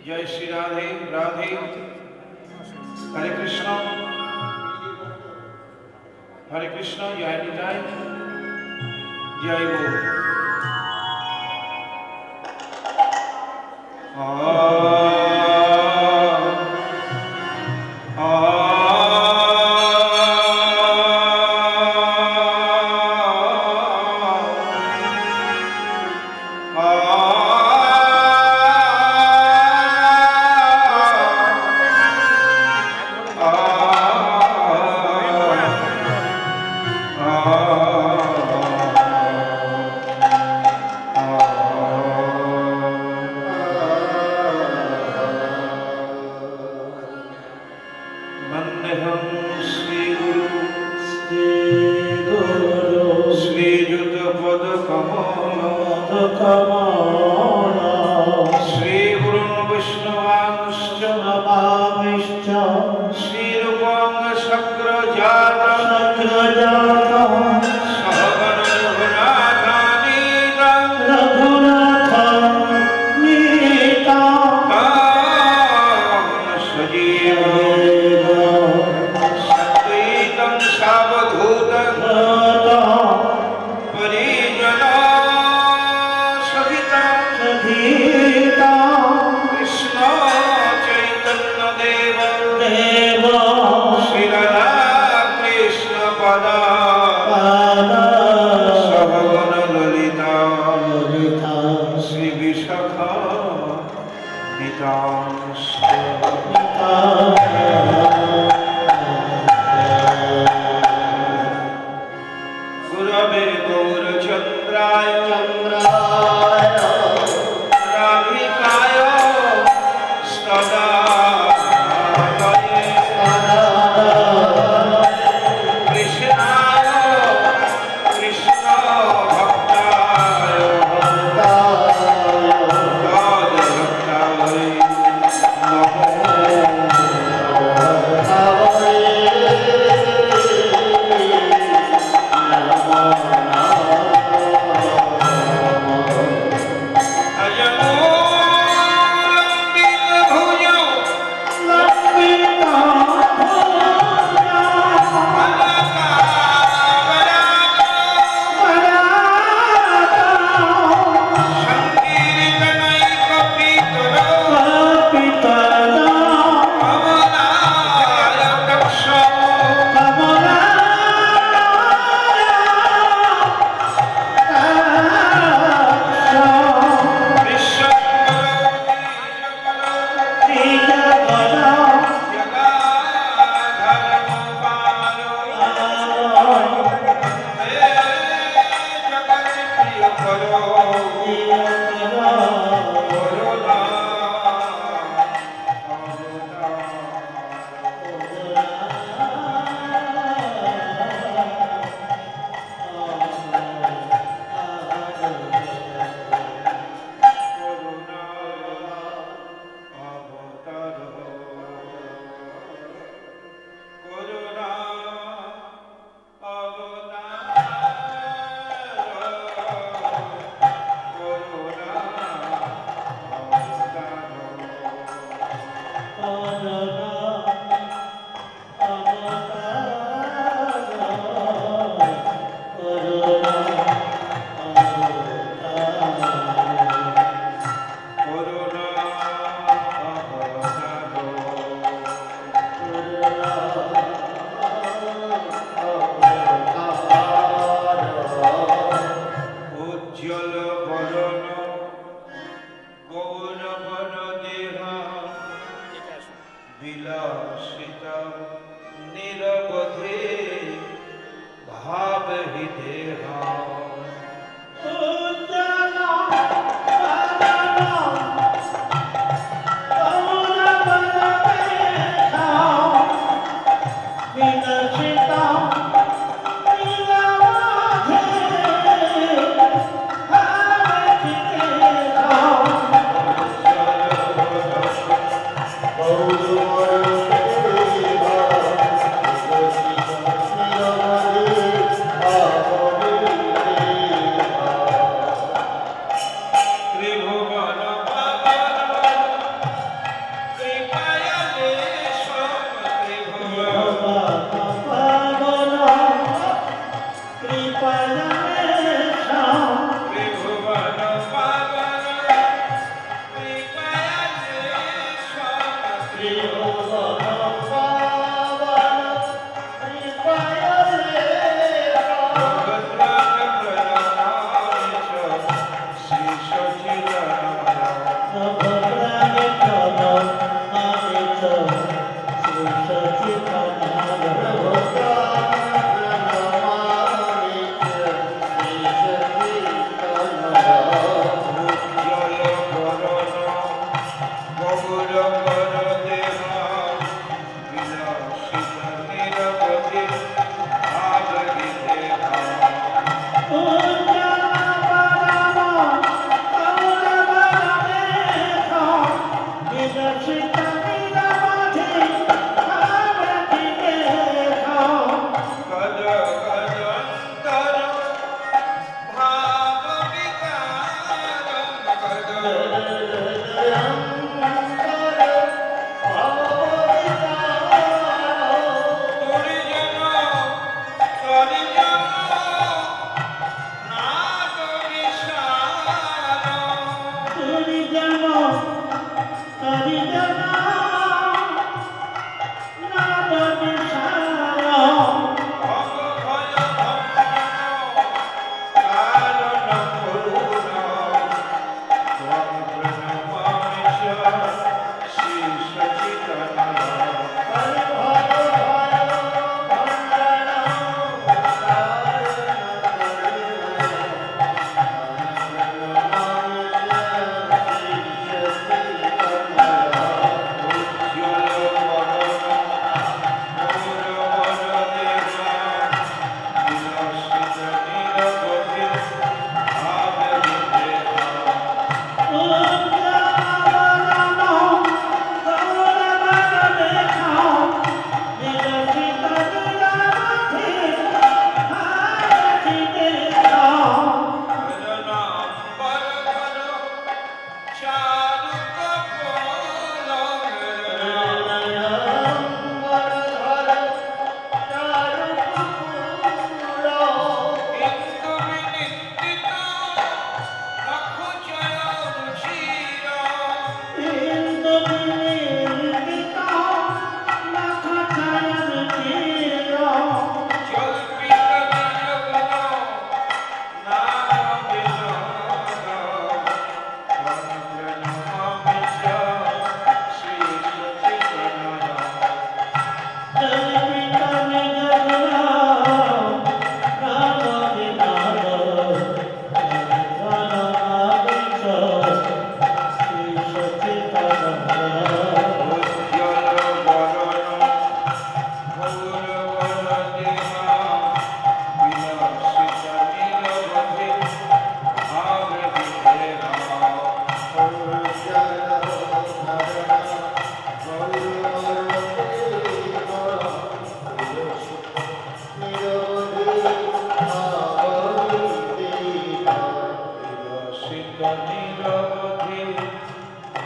जय श्री राधे राधे हरे कृष्ण जय निताय जय बोल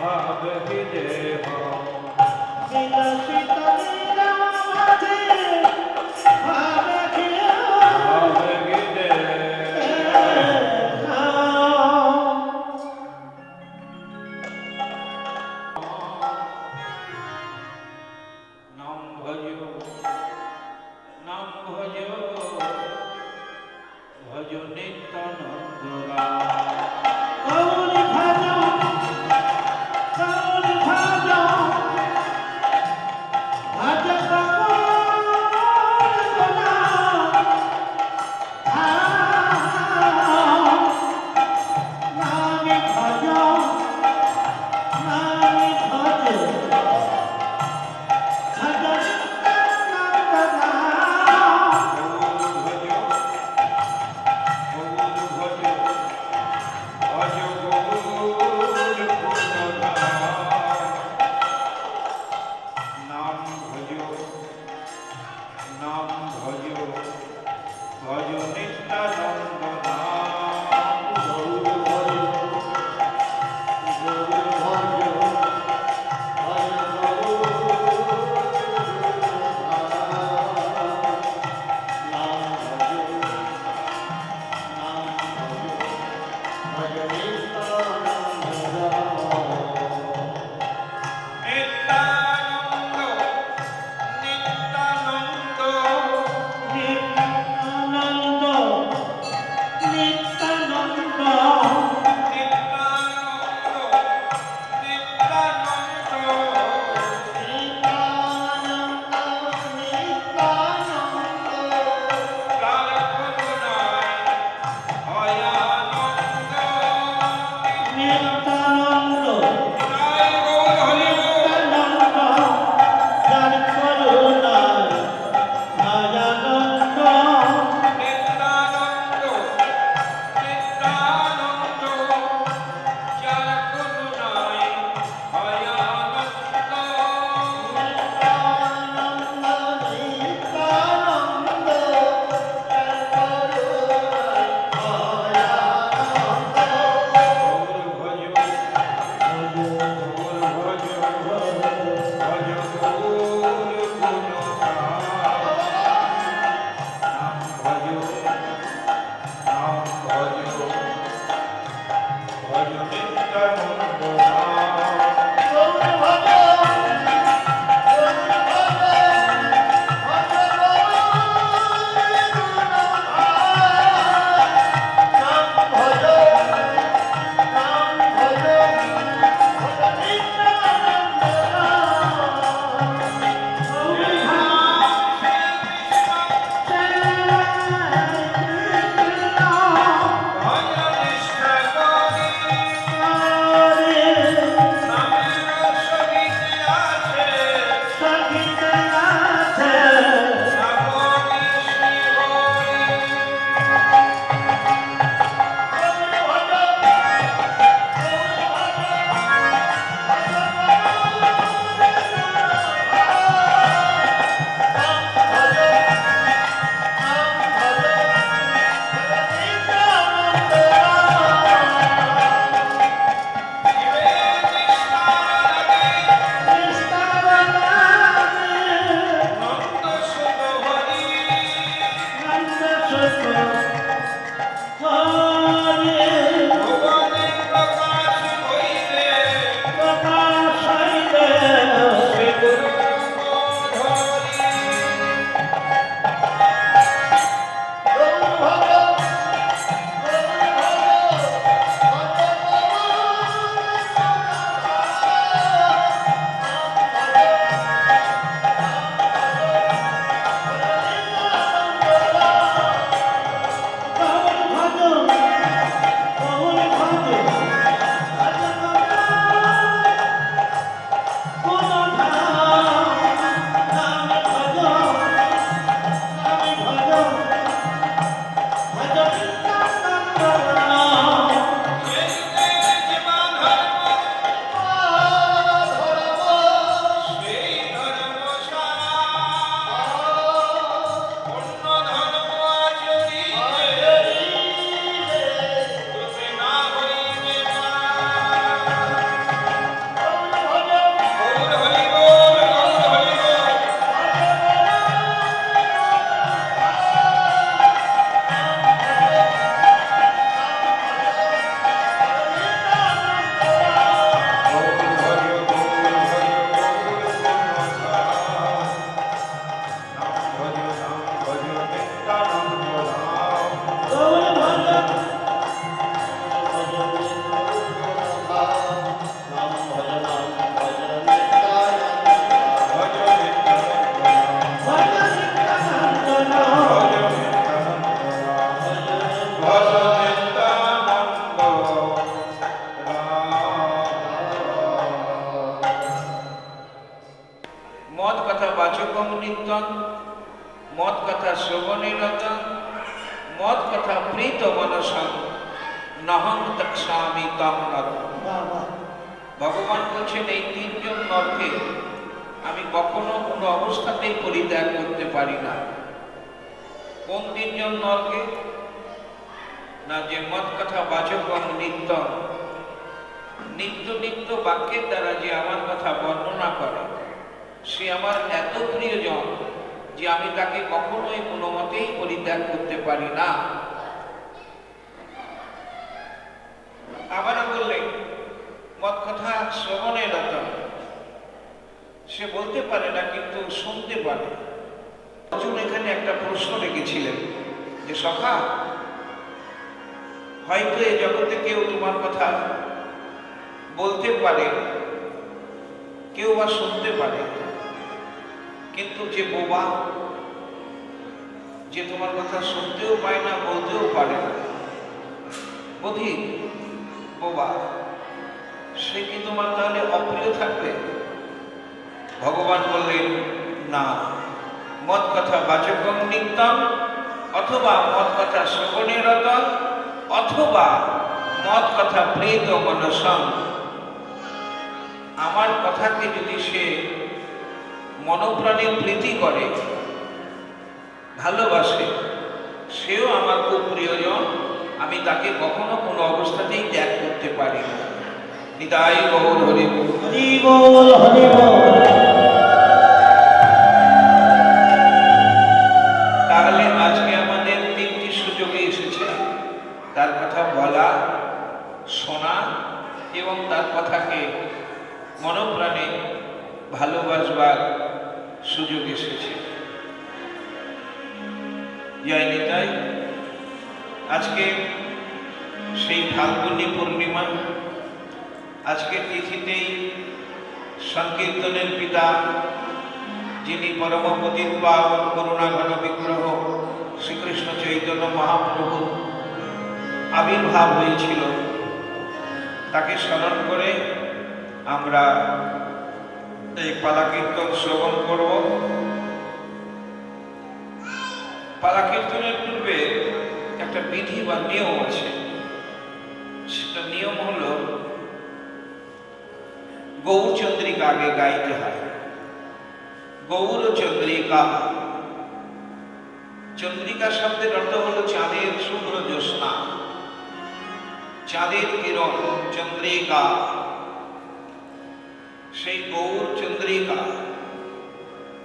ভাবে কি দেহ বিলাসিত লীলা মাঝে ভাবে কি ভাবে কি দেহ নাম ভজ ভজ নিত্যানন্দ গৌরী ভজ বাচকং নিত্যং, মদ কথা শ্রবণে রতং, মদ কথা প্রীত মনসং, নহং তৎসামি তং নরং। ভগবান বলছেন এই তিনজন নরকে আমি কখনো কোনো অবস্থাতেই পরিত্যাগ করতে পারি না। কোন তিনজন নরকে? না, যে মদ কথা বাচকং নিত্যং, নিত্য নিত্য বাক্যের দ্বারা যে আমার কথা বর্ণনা করে, সে আমার এত প্রিয়জন যে আমি তাকে কখনোই কোনো মতেই পরিত্যাগ করতে পারি না। আবারও বললেন মদ কথা শ্রবণে রত, সে বলতে পারে না কিন্তু শুনতে পারে। অর্জুন এখানে একটা প্রশ্ন রেখেছিলেন যে সখা, হয়তো এই জগতে কেউ তোমার কথা বলতে পারে, কেউ বা শুনতে পারে, কিন্তু যে বোবা, যে তোমার কথা শুনতেও পায় না, বলতেও পারে না, বধির বোবা, সে কি তোমার তাহলে অপ্রিয় থাকবে? ভগবান বললেন না, মদ কথা বাচকং নিত্যং, অথবা মদ কথা শ্রবণে রতং, অথবা মদ কথা প্রীত মনসং। আমার কথাকে যদি সে মনোপ্রাণে প্রীতি করে, ভালোবাসে, সেও আমার খুব প্রিয়জন, আমি তাকে কখনো কোনো অবস্থাতেই ত্যাগ করতে পারি না। নিতাই গৌর হরি বল। হরি বল, হরি বল। তাহলে আজকে আমাদের তিনটি সুযোগে এসেছে, তার কথা বলা, শোনা এবং তার কথাকে মনোপ্রাণে ভালোবাসবার সুযোগ এসেছে। জয় নিতাই। আজকে সেই ফাল্গুনী পূর্ণিমা, আজকের তিথিতেই সংকীর্তনের পিতা, যিনি পরম পতিত পাবন করুণা ঘন বিগ্রহ শ্রীকৃষ্ণ চৈতন্য মহাপ্রভু আবির্ভাব হয়েছিল, তাকে স্মরণ করে আমরা এই পালা কীর্তন শ্রবণ করব। পালা কীর্তনের পূর্বে একটা বিধি বা নিয়ম আছে। সেটা নিয়ম হলো গৌরচন্দ্রিকা আগে গাইতে হয়। গৌরচন্দ্রিকা, চন্দ্রিকা শব্দের অর্থ হলো চাঁদের শুভ্র জ্যোৎস্না, চাঁদের কিরণ, চন্দ্রিকা। সেই গৌর চন্দ্রিকা,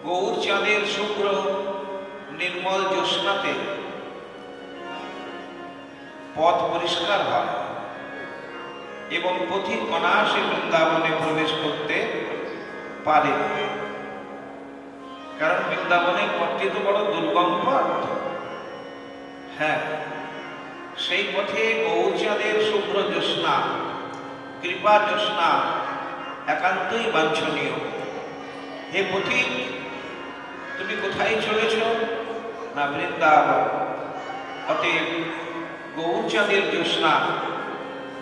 গৌর চাঁদের শুভ্র নির্মল জ্যোৎস্নাতে পথ পরিষ্কার হয় এবং পথিক অনায়াসে বৃন্দাবনে প্রবেশ করতে পারে। কারণ বৃন্দাবনের পথটি তো বড় দুর্গম পথ। হ্যাঁ, সেই পথে গৌরচাঁদের শুভ্র জ্যোৎস্না, কৃপা জ্যোৎস্না একান্তই বাঞ্ছনীয়। হে পথিক, তুমি কোথায় চলেছ? না, বৃন্দাবন। অতএব গৌরচাঁদের জ্যোৎস্না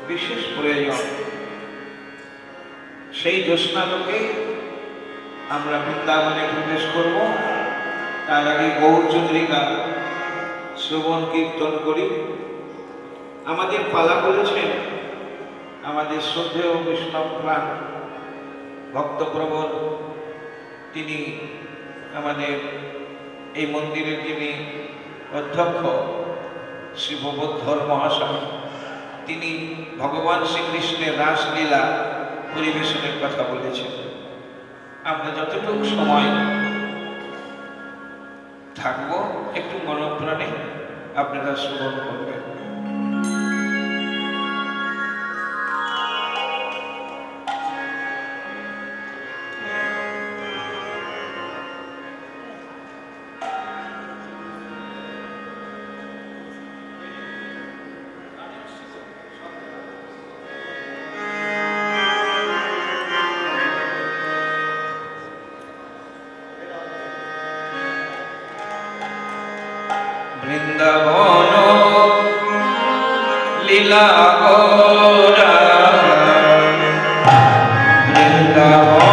বিশেষ প্রয়োজন। সেই জ্যোৎস্নালোকে আমরা বৃন্দাবনে প্রবেশ করব। তার আগে গৌরচন্দ্রিকা শ্রবণ কীর্তন করি। আমাদের পালা করেছেন আমাদের শ্রদ্ধেয় বৈষ্ণব প্রাণ ভক্তপ্রবর, তিনি আমাদের এই মন্দিরের যিনি অধ্যক্ষ শ্রী ভবদ্ধর মহাশয়, তিনি ভগবান শ্রীকৃষ্ণের রাসলীলা পরিবেশনের কথা বলেছেন। আমরা যতটুকু সময় থাকব একটু মনপ্রাণে আপনারা শ্রবণ করবেন। বৃন্দাবন লীলা গোরা, বৃন্দাবন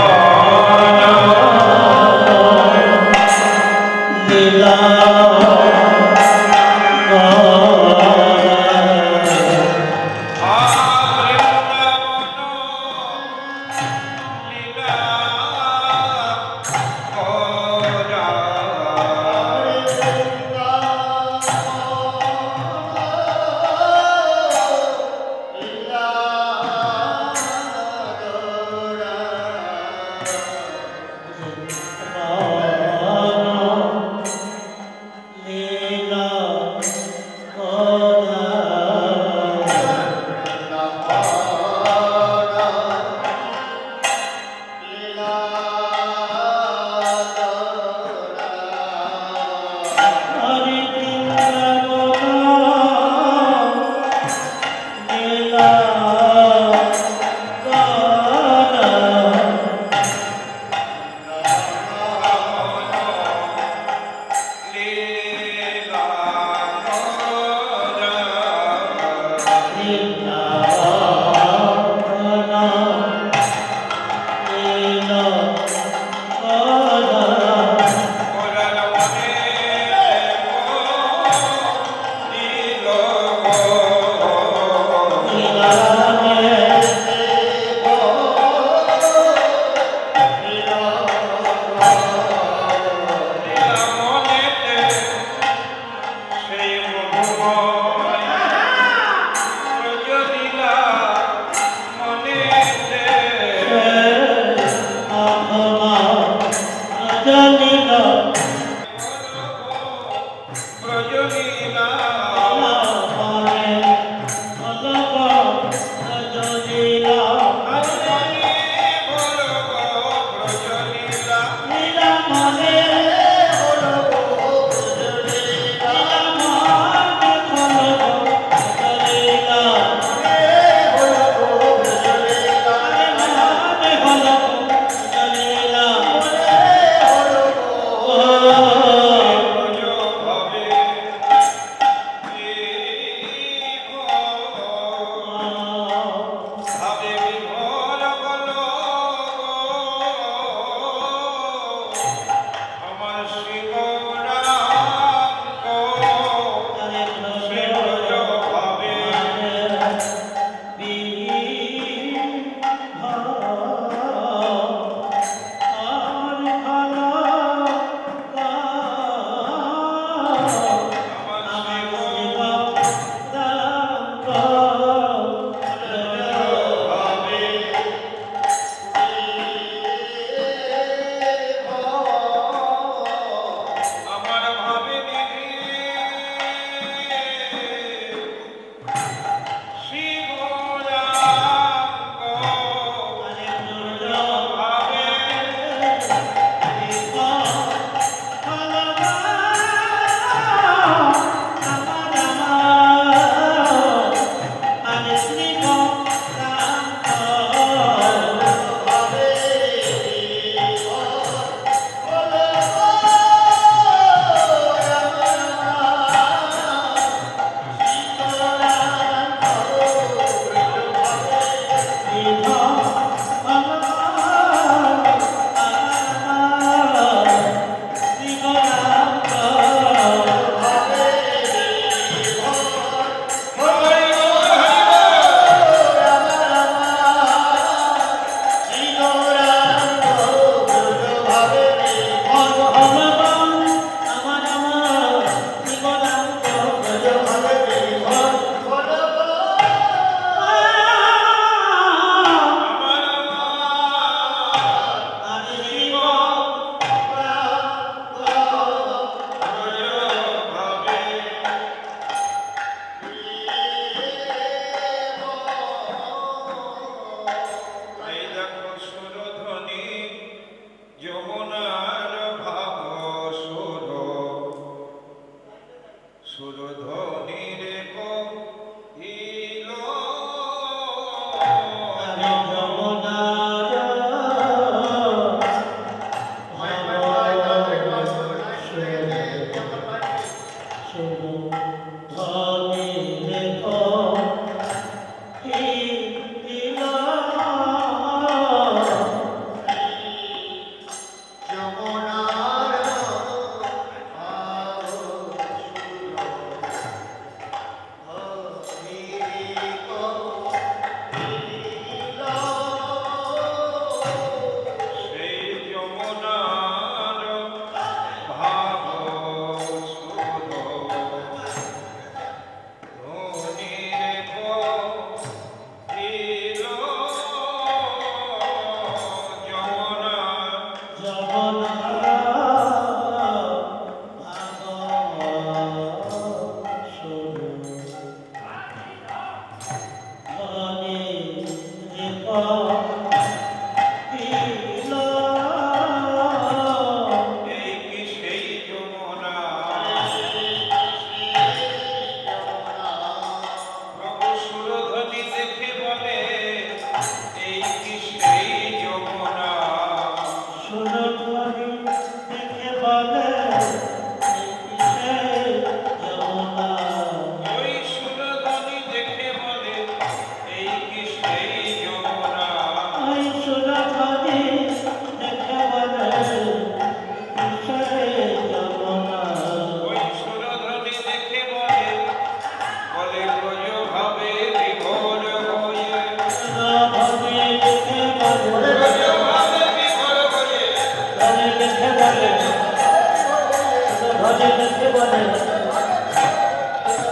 বলে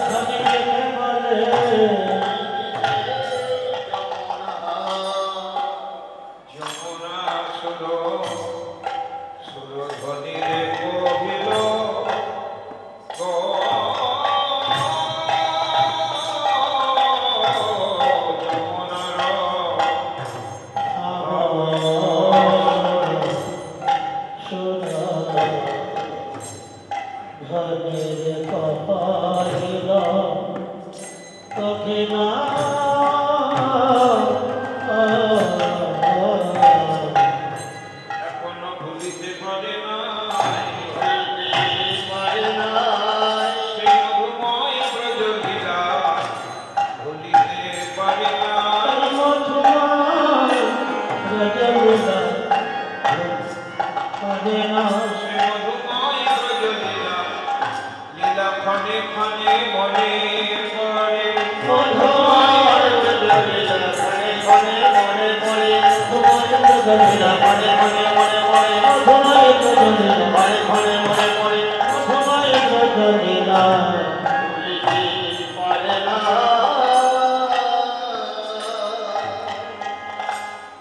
ধনী রেখে বলে যমুনা সুরধ্বনি রে কহিল ধনের কপালিল কঠিনা এখনো ভুলিতে পারে না সেই মধুময় ব্রজলীলা ভুলিতে পারে না মধুময় ব্রজলীলা পারে না সে মধুময় ব্রজলীলা লীলা ক্ষণে ক্ষণে মনে পড়ে মধুময় ব্রজলীলা ক্ষণে ক্ষণে মনে পড়ে মধুময় ব্রজলীলা ক্ষণে ক্ষণে মনে পড়ে মধুময় ব্রজলীলা ক্ষণে ক্ষণে মনে পড়ে মধুময় ব্রজলীলা ভুলিতে পারে না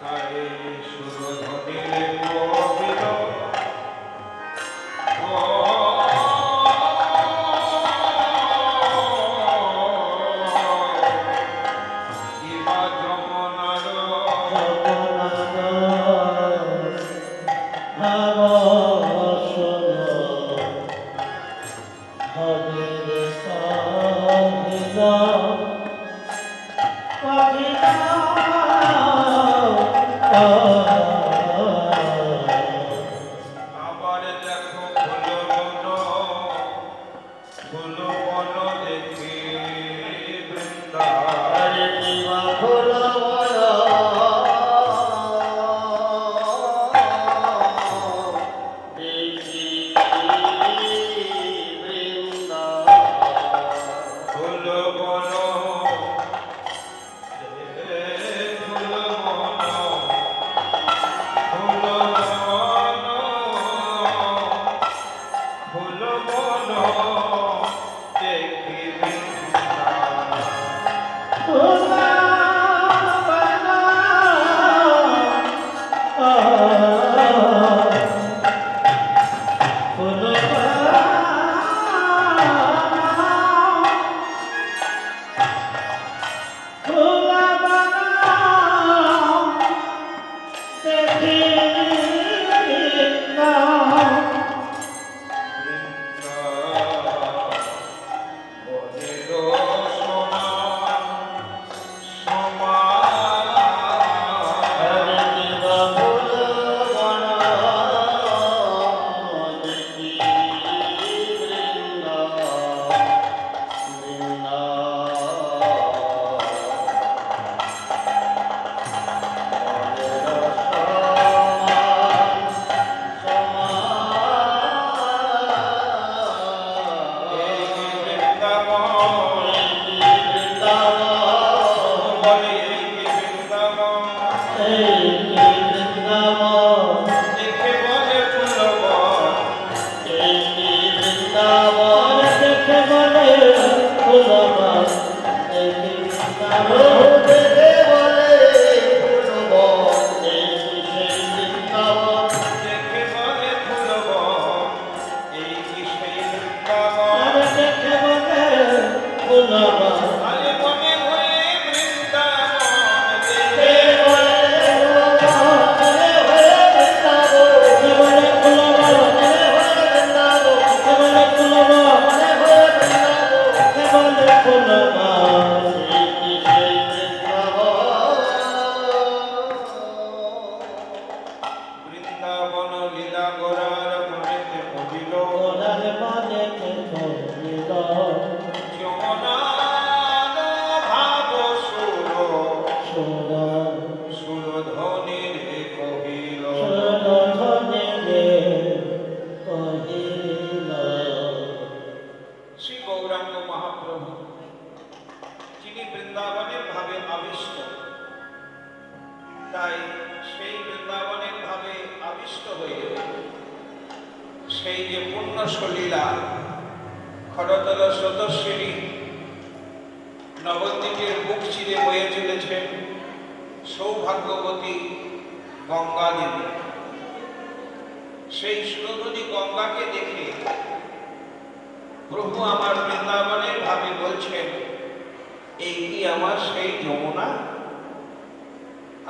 তাই সুরধ্বনি রে কহিল ইবা যমুনার আবার দেখো ফুল বন দেখি বৃন্দাবন ফুল বন ফুল বন ফুল বন ফুল বন দেখি বৃন্দাবন সেই যে পুণ্য সলীলা খরতল স্রোতস্বিনী নবদ্বীপের বুক চিরে বয়ে চলেছেন সৌভাগ্যবতী গঙ্গা দেবী। সেই সুরধুনী গঙ্গাকে দেখে প্রভু আমার বৃন্দাবনের ভাবে বলছেন, এই কি আমার সেই যমুনা?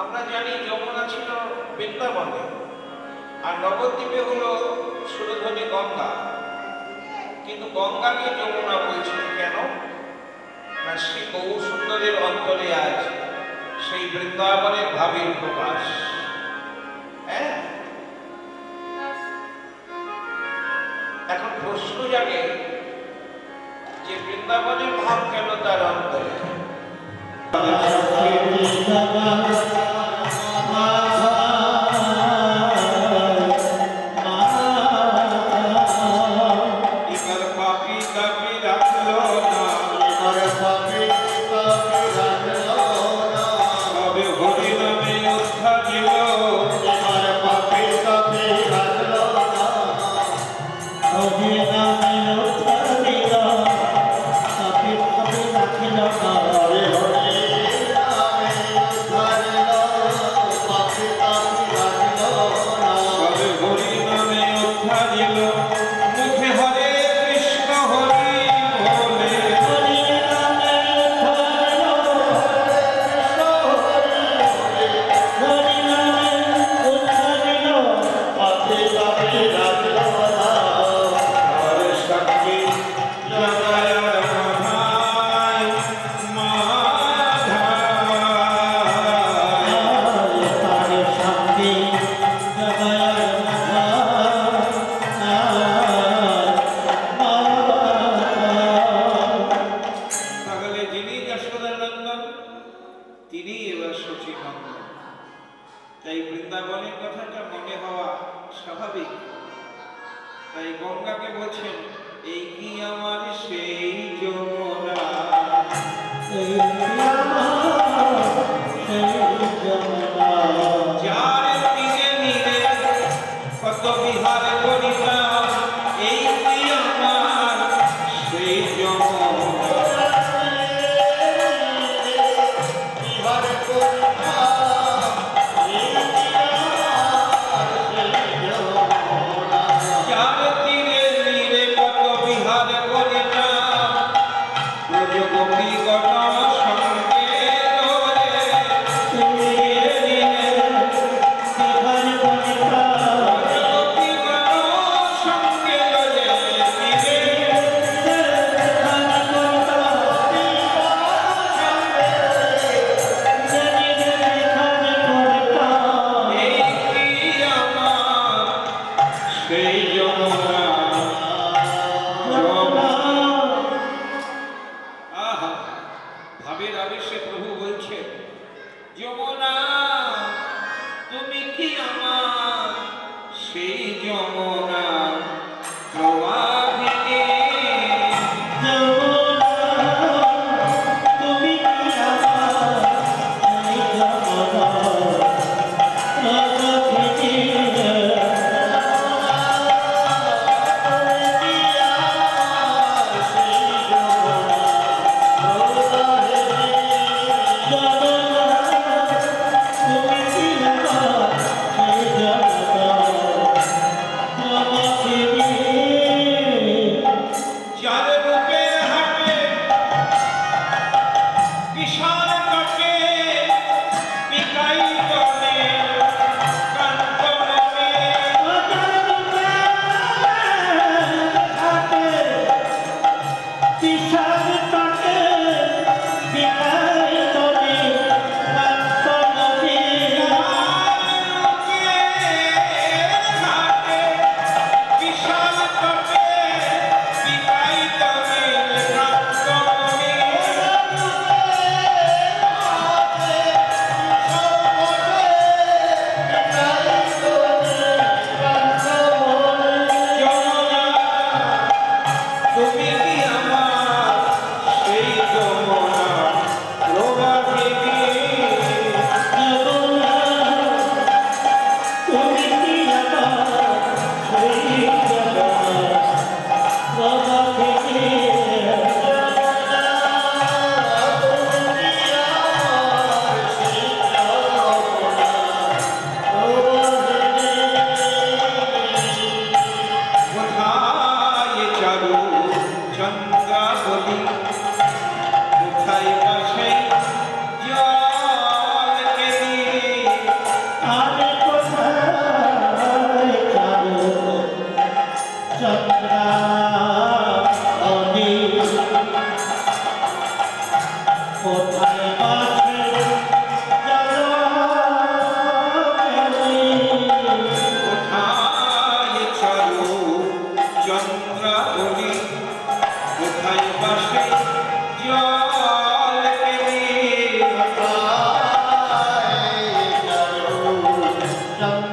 আমরা জানি যমুনা ছিল বৃন্দাবনে, আর নবদ্বীপে হলো সুরধুনী গঙ্গা। কিন্তু গঙ্গাকে যমুনা বলছেন কেন? না, শ্রী বহু সুন্দরের অন্তরে আজ সেই বৃন্দাবনের ভাবের প্রকাশ। হ্যাঁ, এখন প্রশ্ন জাগে যে বৃন্দাবনের ভাব কেন তার অন্তরে? এবার পাপি তাপি রাখলো না, তবে হরি নামে উদ্ধার দিল। তবে হরি নামে উদ্ধার দিল। মুখে হরে কৃষ্ণ হরি বলে, হরে শক্তি জগায় মাধায় মাধায়। তাহলে যিনি যশোদার নন্দন, তিনি এবার শচী নন্দন। তাই বৃন্দাবনের কথাটা মনে হওয়া স্বাভাবিক। তাই গঙ্গাকে বলছেন, এই কি আমার সেই যমুনা? যার তীরে নীরে কত বিহার করিলাম, এই কি আমার সেই যমুনা? যার তীরে নীরে কত বিহার করিলাম, ব্রজগোপীগণ সঙ্গে দোলে। তীরে নীরে ব্রজগোপীগণ সঙ্গে দোলে। এই কি আমার সেই যমুনা? আহা, ভাবের আবেশে প্রভু বলছেন, যমুনা তুমি কি আমার সেই যমুনা? প্রবাহিনী তুমি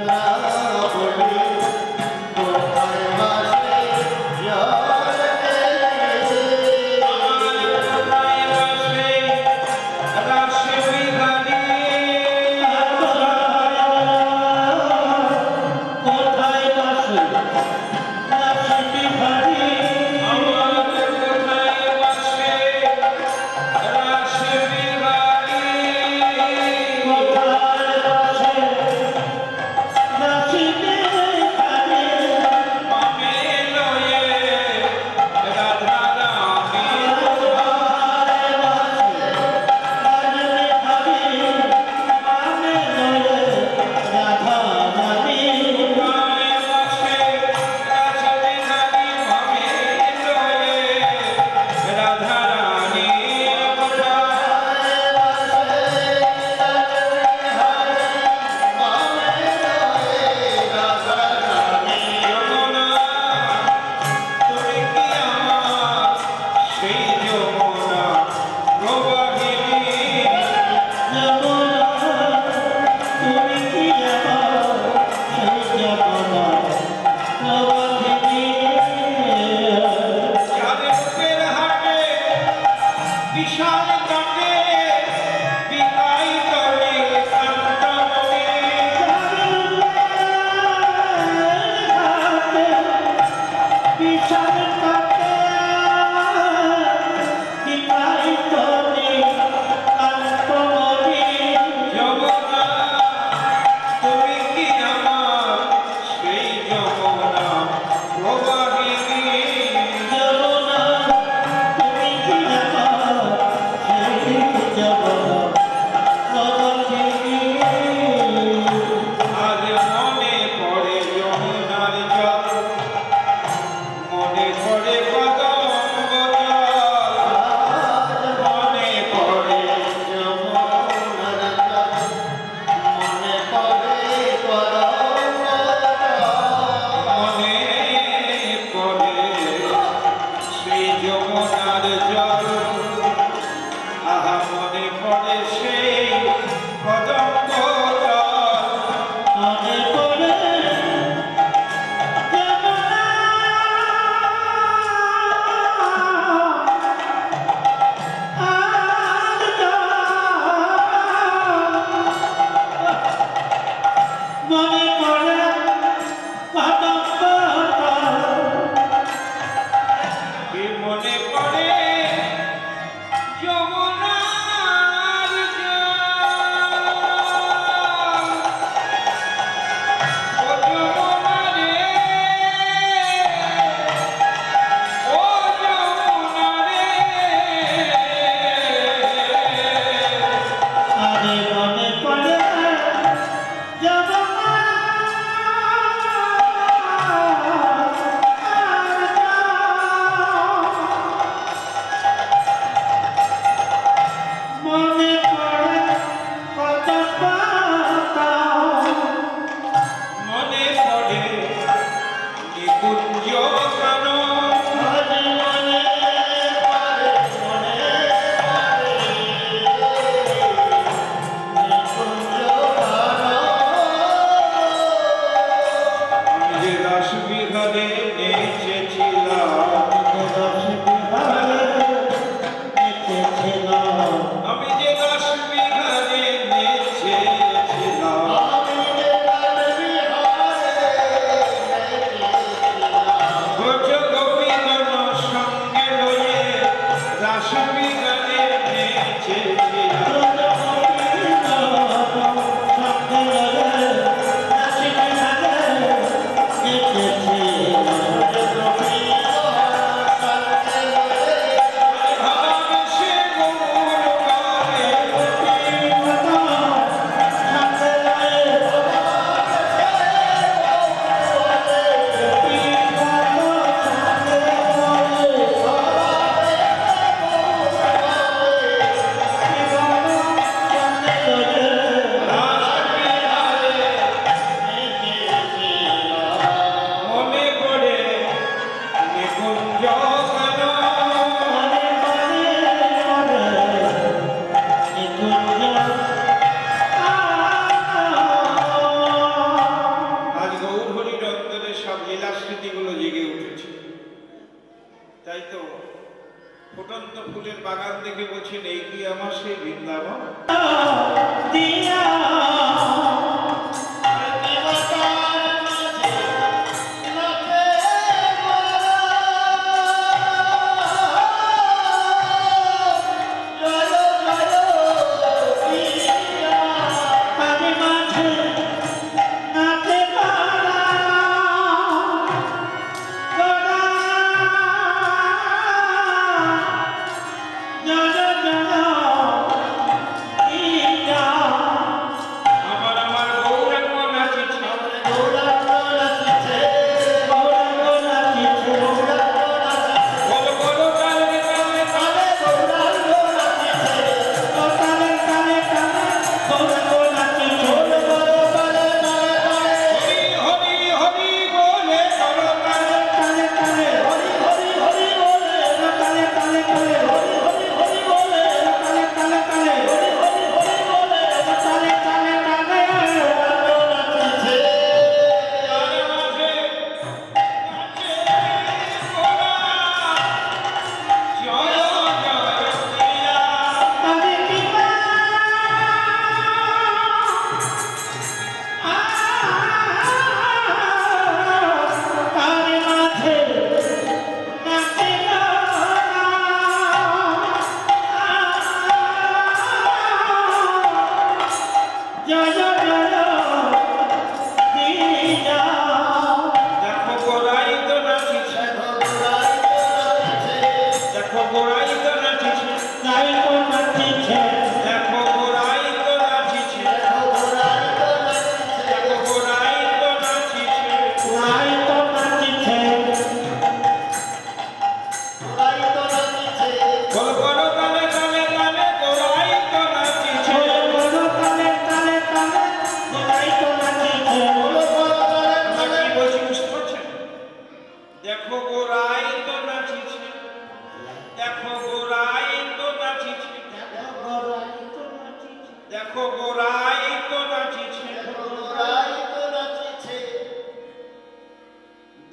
না বলি কোথায় বাসে যার কোথায় বসে রাশি বিহারী কোথায় বাসে রাশি বিহারী আমার কোথায় বসে রাশি বিহারী কোথায় বাসে ফুটন্ত ফুলের বাগান দেখে বলছেন এই কি আমার সেই বৃন্দাবন? দিয়া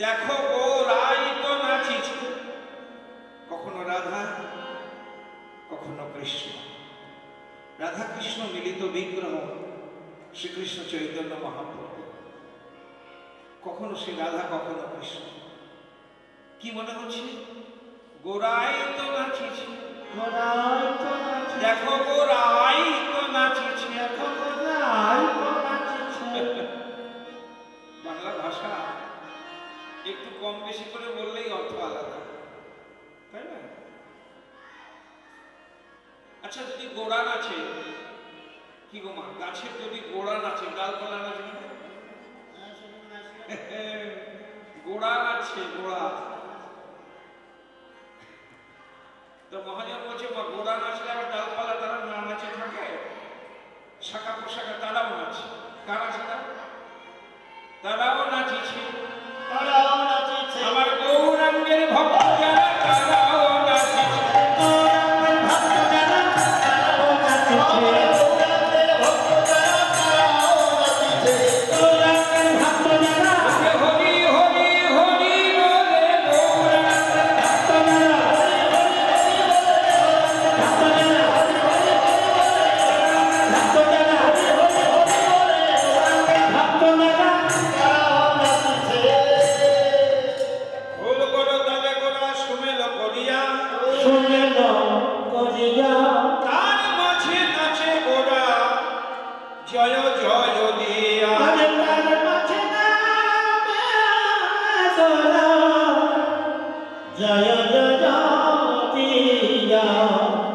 দেখো গোরাই তো নাচিছে। কখনো রাধা, কখনো কৃষ্ণ। রাধা কৃষ্ণ মিলিত বিগ্রহ শ্রীকৃষ্ণ চৈতন্য মহাপ্রভু। কখনো সে রাধা, কখনো কৃষ্ণ। কি মনে হচ্ছে? গোরাই তো নাচিছে, দেখো গোরাই তো নাচিছে। বাংলা ভাষা একটু কম বেশি করে বললেই অর্থ আলাদা, তাই না? আচ্ছা, যদি গোড়া নাচে, কি গো মা, গাছের যদি গোড়া নাচে, ডালপালা নাচবে না? গোড়া নাচছে, গোড়া। তো মহাজন বলছে, মা গোড়া নাচলে আবার ডালপালা তারা না নাচে থাকে, শাখা পোশাকা তারাও নাচে। কারা ছাড়া তারাও নাচিছে, আমার গৌরাঙ্গের ভক্ত যারা তারাও নাচিছে। হরি হরি হরি বলে গৌরাঙ্গের ভক্ত যারা, তার মাঝে নাচে গোরা জয় জয় দিয়া। জয় দিয়া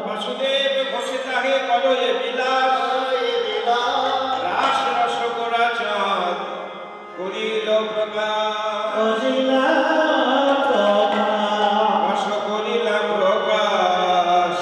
বাসুদেব ঘোষে তাহে করয়ে বিলাস, রাস রস গোরা চাঁদ করিল প্রকাশ। রস করিলাম প্রকাশ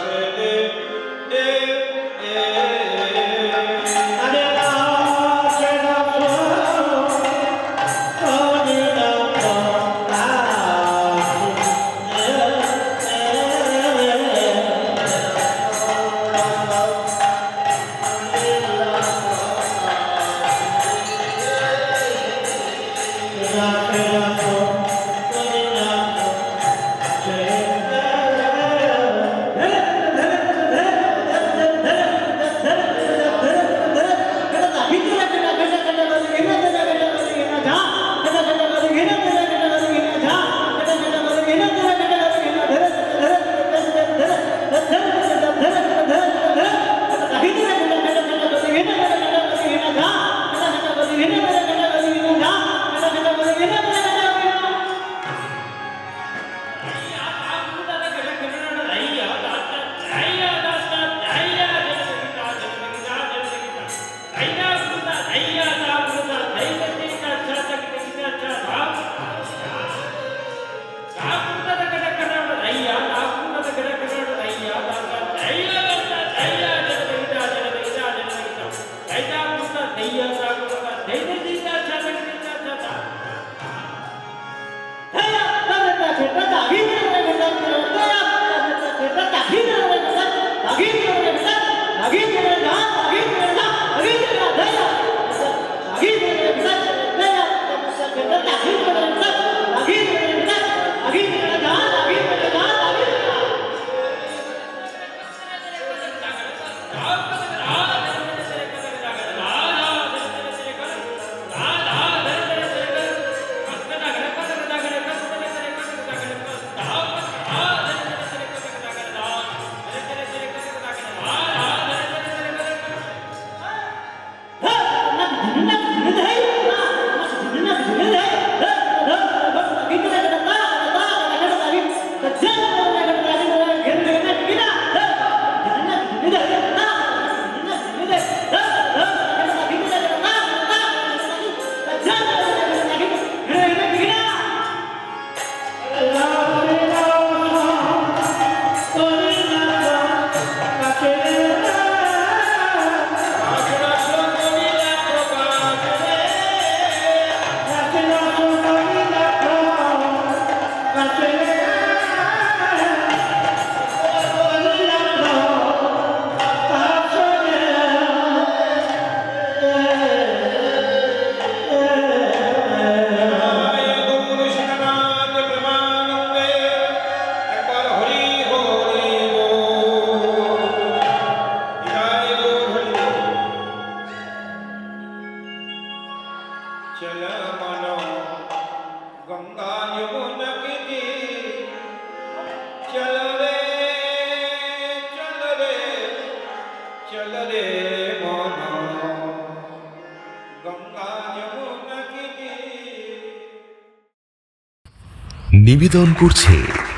মন গঙ্গা যমুনা কি তীর চল রে চল রে চল রে মন গঙ্গা যমুনা কি তীর। নিবেদন করছে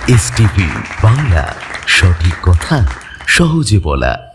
এসটিভি বাংলা, সঠিক কথা সহজে বলা।